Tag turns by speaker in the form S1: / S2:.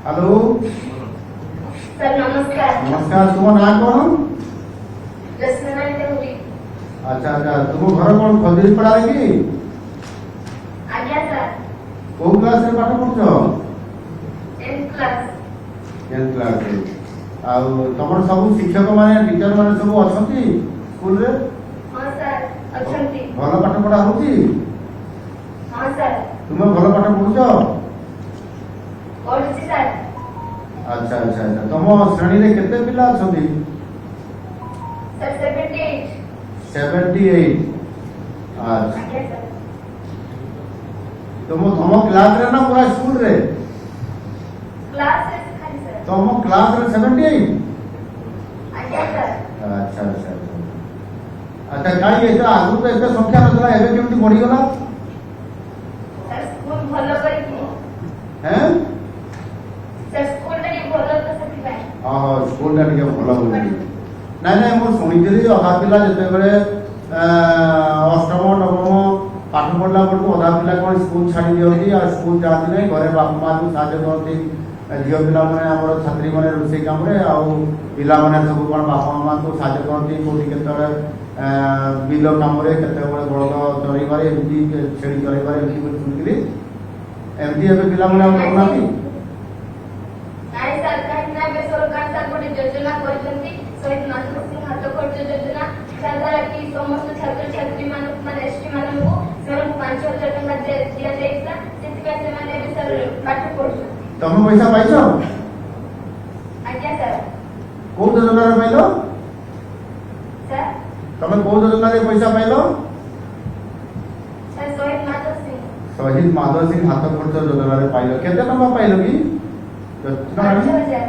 S1: Hello
S2: sir नमस्कार।
S1: नमस्कार। तुम ना कौन?
S2: रसना देवी।
S1: अच्छा अच्छा, तुम घर कौन खजूरी पड़ा कि?
S2: आज्ञा सर।
S1: कौ क्लास रे पाठ पढ़ुछ?
S2: 10th class.
S1: 10th क्लास रे। आ तमर सब शिक्षक माने टीचर माने सब अछंती स्कूल रे?
S2: हां सर अछंती।
S1: भल पाठ पढ़ा होची?
S2: हां सर।
S1: तुम भल पाठ पढ़ुछ?
S2: पढ़ुची सर।
S1: अच्छा अच्छा अच्छा, तुम श्रेणी रे केते पिला अछंती?
S2: सर 78।
S1: 78। अच्छा,
S2: आज्ञा सर।
S1: तुम क्लास रे ना पूरा स्कूल रे?
S2: क्लास से खाली सर।
S1: तुम क्लास रे 78?
S2: आज्ञा सर।
S1: अच्छा अच्छा अच्छा, काई एटा आगु तो एते संख्या नथला, एबे केमति बढ़ी गला?
S2: सर स्कूल भलो करी की।
S1: हैं?
S2: सर स्कूल रे भलो तो सकी भाई।
S1: हां, स्कूल टा के भलो होई। नाइ नाइ, मो सुनिथिली अधा पिला जते बेले अष्टम नवम पाठ पढ़ला बेलू अधा पिला कौन स्कूल छाड़ी दियंती आ स्कूल जाती नहीं, घरे बापा माँ को साहाଯ୍य करती। झील पिला मैंने आम छात्री मैंने रोषे कम पिला मैंने सब कौन बापा माँ को साहाଯ୍य करती। कौटी के बिल कम बलद चरईबार एमती छेड़ी चरईबार एमती शुणी एमती पिला मैंने करना।
S2: नाइ सर कहीं ना बे सरकार सर गोटे योजना करछंती शहीद मातृ सिंह हाथ खर्च योजना, जहाँ कि समस्त छात्र छात्री मान एसटी मान को 5,000 टका दिया जाइसा, सेतिका से माने भी सर पाठ पढ़छंती।
S1: तुम पैसा पाइछ?
S2: आज्ञा सर।
S1: कौ योजना रे पाइलो?
S2: सर
S1: तुम कौ योजना रे पैसा पाइलो?
S2: सर शहीद मातृ सिंह।
S1: शहीद माधव सिंह हाथ खर्च योजना रे पाइलो। केते टका पाइलो कि?
S2: 5,000।